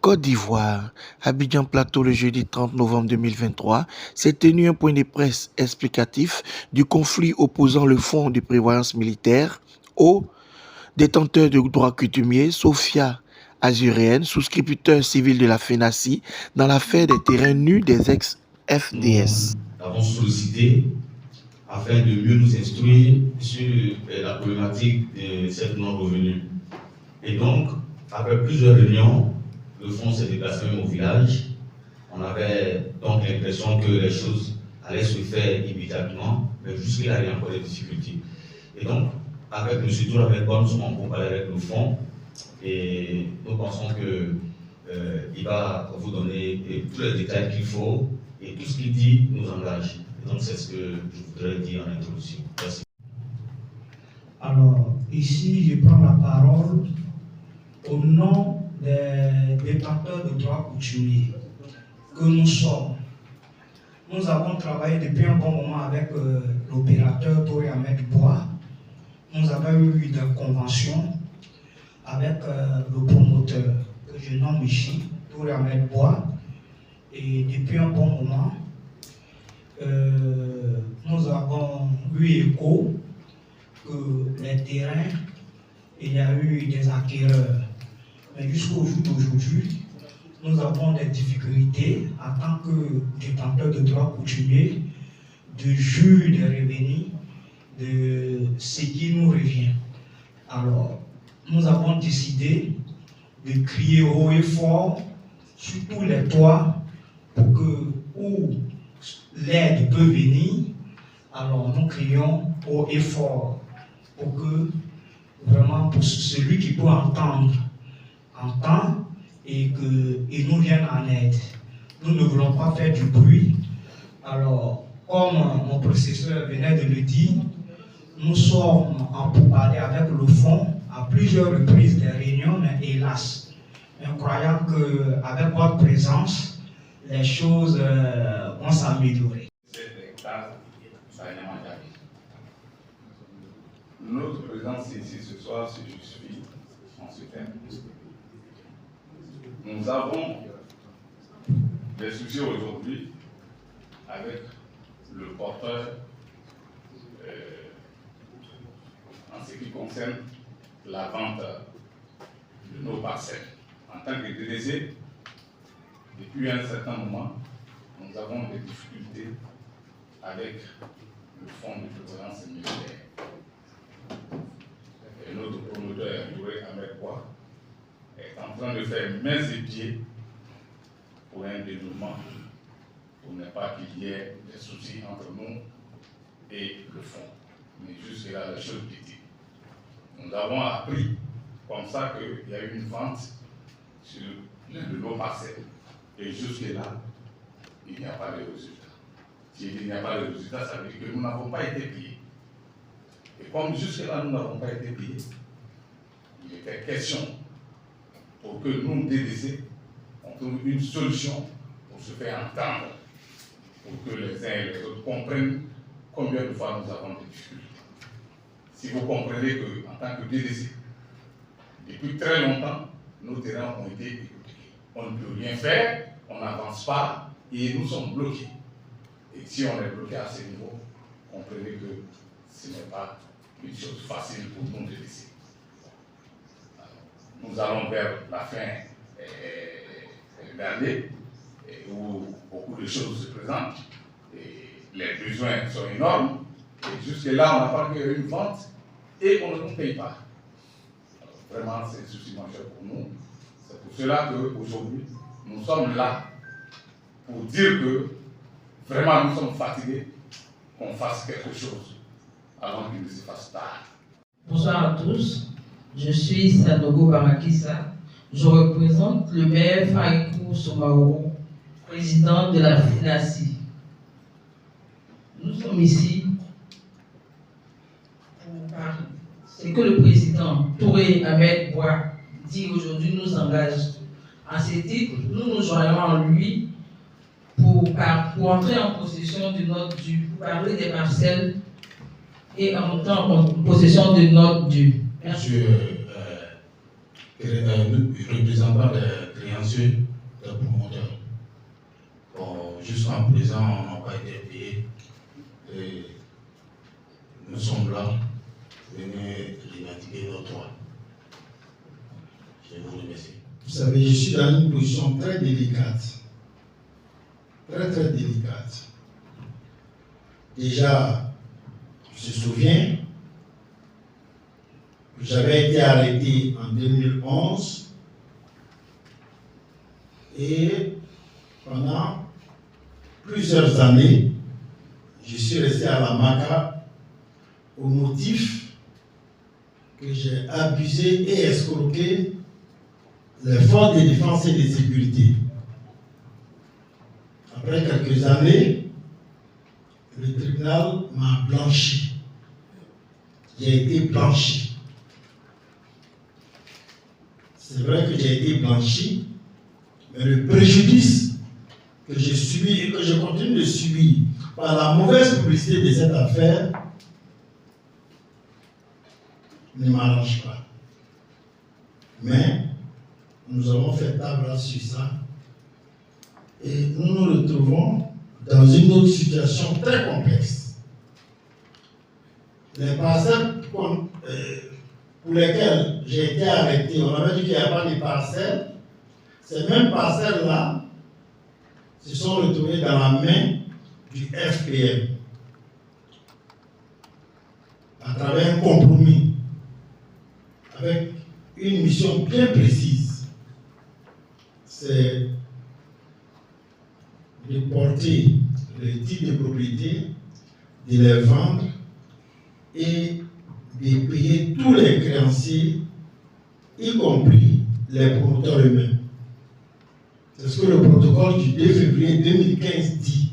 Côte d'Ivoire, Abidjan Plateau le jeudi 30 novembre 2023, s'est tenu un point de presse explicatif du conflit opposant le Fonds de prévoyance militaire aux détenteurs de droits coutumiers Sophia Azuréenne, souscripteur civil de la FENACI, dans l'affaire des terrains nus des ex-FDS. Nous avons sollicité afin de mieux nous instruire sur la problématique de cette non-revenue. Et donc, après plusieurs réunions, le fonds s'est déplacé même au village. On avait donc l'impression que les choses allaient se faire immédiatement, mais jusqu'à là, il y a encore des difficultés. Et donc, avec M. Touramelba, nous sommes en contact avec le fonds et nous pensons qu'il va vous donner tous les détails qu'il faut et tout ce qu'il dit nous engage. Et donc, c'est ce que je voudrais dire en introduction. Merci. Alors, ici, je prends la parole au nom des détenteurs de droits coutumiers que nous sommes. Nous avons travaillé depuis un bon moment avec l'opérateur Touré Ahmed Bois. Nous avons eu des conventions avec le promoteur que je nomme ici, Touré Ahmed Bois. Et depuis un bon moment, nous avons eu écho que les terrains, il y a eu des acquéreurs. Mais jusqu'au jour d'aujourd'hui, nous avons des difficultés en tant que détenteurs de droits coutumiers de juger des revenus de ce qui nous revient. Alors, nous avons décidé de crier haut et fort sur tous les toits pour que où l'aide peut venir, alors nous crions haut et fort pour que vraiment pour celui qui peut entendre et qu'il nous vienne en aide. Nous ne voulons pas faire du bruit. Alors, comme mon prédécesseur venait de le dire, nous sommes en pourparlers avec le fonds à plusieurs reprises des réunions, mais hélas, en croyant qu'avec votre présence, les choses vont s'améliorer. Notre présence ici ce soir se justifie en ce thème. Nous avons des soucis aujourd'hui avec le porteur en ce qui concerne la vente de nos parcelles. En tant que DDC, depuis un certain moment, nous avons des difficultés avec le fonds de prévoyance militaire. Et notre promoteur, Touré Ahmed Bois, est en train de faire mains et pieds pour un dénouement, pour ne pas qu'il y ait des soucis entre nous et le fonds. Mais jusque-là, les choses petites. Nous avons appris comme ça qu'il y a eu une vente sur l'une de nos parcelles. Et jusque-là, il n'y a pas de résultat. S'il n'y a pas de résultat, ça veut dire que nous n'avons pas été payés. Et comme jusque-là, nous n'avons pas été payés, il était question pour que nous, DDC, on trouve une solution pour se faire entendre, pour que les uns et les autres comprennent combien de fois nous avons des difficultés. Si vous comprenez qu'en tant que DDC, depuis très longtemps, nos terrains ont été hypothéqués. On ne peut rien faire, on n'avance pas et nous sommes bloqués. Et si on est bloqué à ce niveau, comprenez que ce n'est pas une chose facile pour nous DDC. Nous allons vers la fin d'année où beaucoup de choses se présentent et les besoins sont énormes. Et jusque-là, on n'a pas eu une vente et on ne nous paye pas. Alors, vraiment, c'est un souci majeur pour nous. C'est pour cela qu'aujourd'hui, nous sommes là pour dire que vraiment nous sommes fatigués, qu'on fasse quelque chose avant qu'il ne se fasse tard. Bonsoir à tous. Je suis Sanogo Bamakisa. Je représente le maire Farikou Somaoro, président de la FENACI. Nous sommes ici pour parler. Ce que le président Touré Ahmed Bois dit aujourd'hui nous engage. À ce titre, nous nous joignons en lui pour entrer en possession pour parler des parcelles et en même temps en possession de notre dû. Monsieur, représentant des créanciers, des promoteurs. Bon, jusqu'à présent, on n'a pas été payé. Et nous sommes là, venez revendiquer nos droits. Je vous remercie. Vous savez, je suis dans une position très délicate. Très, très délicate. Déjà, je me souviens que j'avais été arrêté en 2011 et pendant plusieurs années, je suis resté à la MACA au motif que j'ai abusé et escroqué les forces de défense et de sécurité. Après quelques années, le tribunal m'a blanchi. J'ai été blanchi. C'est vrai que j'ai été blanchi, mais le préjudice que j'ai subi et que je continue de subir par la mauvaise publicité de cette affaire ne m'arrange pas. Mais nous avons fait table rase sur ça et nous nous retrouvons dans une autre situation très complexe. Les parcelles pour lesquelles j'ai été arrêté, on avait dit qu'il n'y a pas de parcelles. Ces mêmes parcelles-là se sont retrouvées dans la main du FPM à travers un compromis avec une mission bien précise. C'est de porter le titre de propriété, de les vendre et de payer tous les créanciers, y compris les promoteurs eux-mêmes. C'est ce que le protocole du 2 février 2015 dit.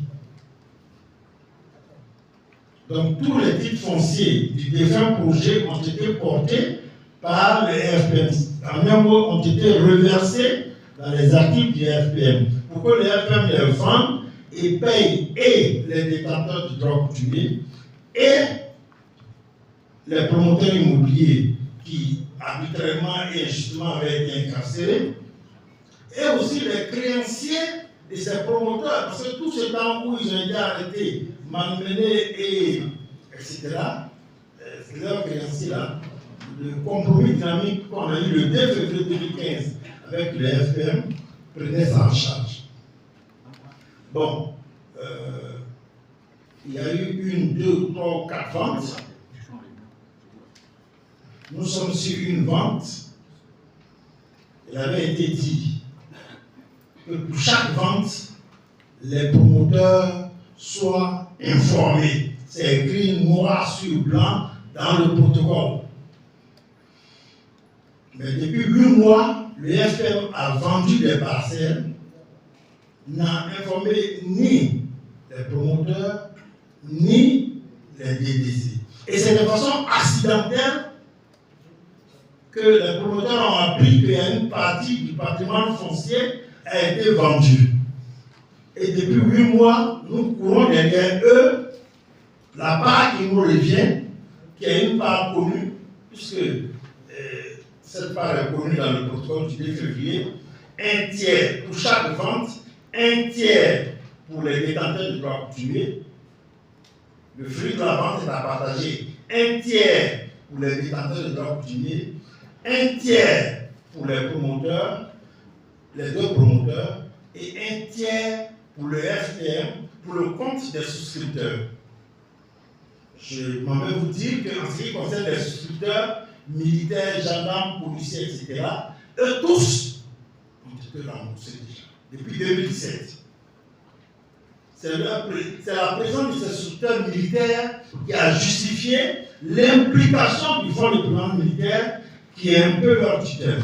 Donc tous les titres fonciers du défunt projet ont été portés par le FPM. En un mot, ont été reversés dans les actifs du FPM pour que le FPM les vende et paye et les détenteurs du droit coutumier et les promoteurs immobiliers qui arbitrairement et injustement avaient été incarcérés et aussi les créanciers de ces promoteurs, parce que tout ce temps où ils ont été arrêtés, malmenés et etc., c'est leurs créanciers-là, le compromis dynamique qu'on a eu le 2 février 2015 avec le FPM prenait ça en charge. Bon, il y a eu 1, 2, 3, 4 ventes. Nous sommes sur une vente. Il avait été dit que pour chaque vente, les promoteurs soient informés. C'est écrit noir sur blanc dans le protocole. Mais depuis 8 mois, le FPM a vendu des parcelles, n'a informé ni les promoteurs, ni les DDC. Et c'est de façon accidentelle que les promoteurs ont appris qu'il y a une partie du patrimoine foncier a été vendue. Et depuis 8 mois, nous courons derrière eux la part qui nous revient, qui est une part connue, puisque cette part est connue dans le protocole du 2 février, 1 tiers pour chaque vente, 1 tiers pour les détenteurs de droit coutumier. Le fruit de la vente est à partager 1 tiers pour les détenteurs de droit coutumier, 1 tiers pour les promoteurs, les 2 promoteurs, et 1 tiers pour le FPM, pour le compte des souscripteurs. Je m'en vais vous dire qu'en ce qui concerne les souscripteurs, militaires, gendarmes, policiers, etc., eux tous ont été remboursés déjà, depuis 2017. C'est la présence de ces souscripteurs militaires qui a justifié l'implication du fonds de paiement militaire qui est un peu leur tutelle.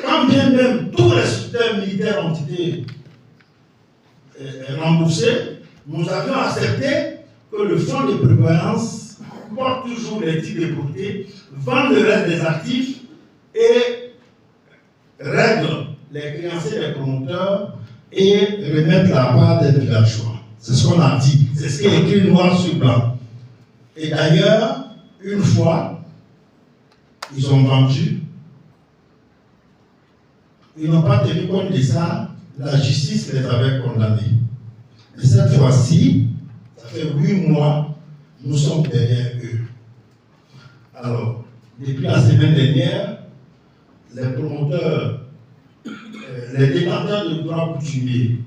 Quand bien même tous les souscripteurs militaires ont été remboursés, nous avions accepté que le fonds de prévoyance porte toujours les titres de propriété, vend le reste des actifs et règle les créanciers des promoteurs et remettre la part des villageois. C'est ce qu'on a dit. C'est ce qui est écrit noir sur blanc. Et d'ailleurs, une fois, ils ont vendu. Ils n'ont pas tenu compte de ça. La justice les avait condamnés. Mais cette fois-ci, ça fait 8 mois, nous sommes derrière eux. Alors, depuis la semaine dernière, les promoteurs, les détenteurs de droits coutumiers,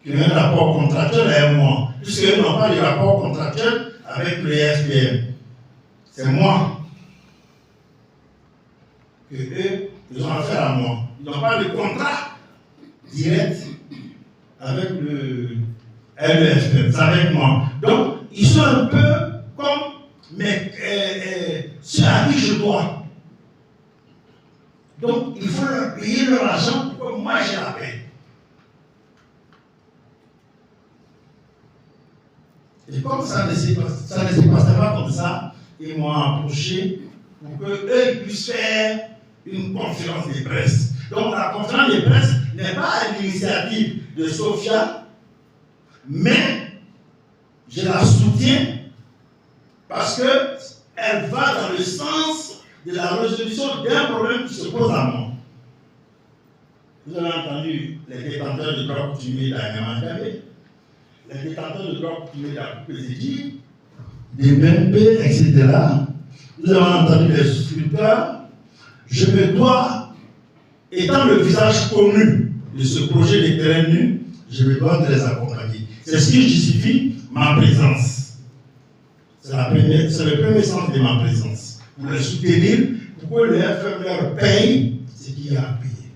qui ont un rapport contractuel avec moi, puisqu'ils n'ont pas de rapport contractuel avec le FPM. C'est moi que eux, ils ont affaire à moi. Ils n'ont pas de contrat direct avec le FPM, c'est avec moi. Donc, ils sont un peu comme ceux à qui je dois. Donc, il faut leur payer leur argent pour que moi je la paie. Et comme ça ne se passait pas comme ça, ils m'ont approché pour qu'eux puissent faire une conférence de presse. Donc la conférence de presse n'est pas à l'initiative de Sophia, mais je la soutiens parce qu'elle va dans le sens de la résolution d'un problème qui se pose à moi. Vous avez entendu les détenteurs de droits coutumiers d'Agnamandabé, les détenteurs de droits coutumiers d'Akoupézédi, des BNP, etc. Vous avez entendu les souscripteurs. Je me dois, étant le visage connu de ce projet de terrain nu, je me dois de les accompagner. C'est ce qui justifie ma présence. C'est le premier sens de ma présence. Pour les soutenir, pour que le FM leur paye ce qu'il y a à payer.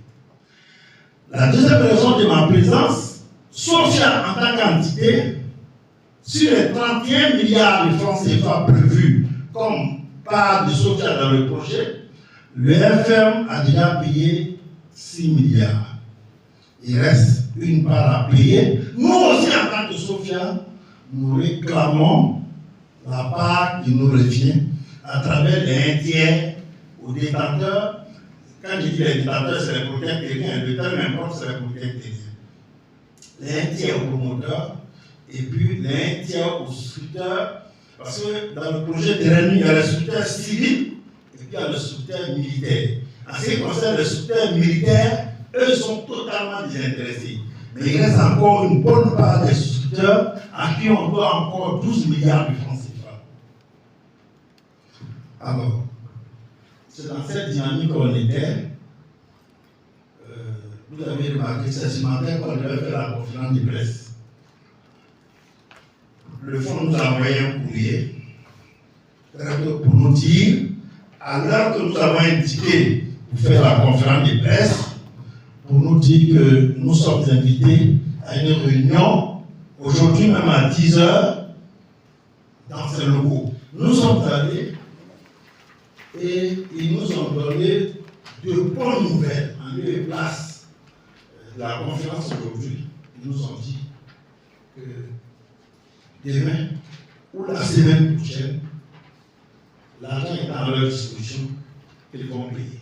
La deuxième raison de ma présence, Sophia en tant qu'entité, sur les 31 milliards de francs CFA prévus comme part de Sophia dans le projet, le FM a déjà payé 6 milliards. Il reste une part à payer. Nous aussi, en tant que Sophia, nous réclamons la part qui nous revient à travers les 1 tiers aux détenteurs. Quand je dis les détenteurs, c'est les protecteurs terriens. Le terme importe, c'est les protecteurs terriens. Les 1 tiers aux promoteurs et puis les 1 tiers aux souscripteurs. Parce que dans le projet terrain, il y a les souscripteurs civils et puis il y a les souscripteurs militaires. En ce qui concerne les souscripteurs militaires, eux sont totalement désintéressés. Mais il reste encore une bonne part des souscripteurs à qui on doit encore 12 milliards de francs CFA. Alors, c'est dans cette dynamique qu'on était. Vous avez remarqué que c'est ce matin qu'on devait faire la conférence de presse. Le fonds nous a envoyé un courrier pour nous dire, à l'heure que nous avons indiqué pour faire la conférence de presse, pour nous dire que nous sommes invités à une réunion, aujourd'hui même à 10 h, dans ces locaux. Nous sommes allés et ils nous ont donné de bonnes nouvelles en lieu et place de la conférence aujourd'hui. Ils nous ont dit que demain ou la semaine prochaine, l'argent est à leur disposition qu'ils vont payer.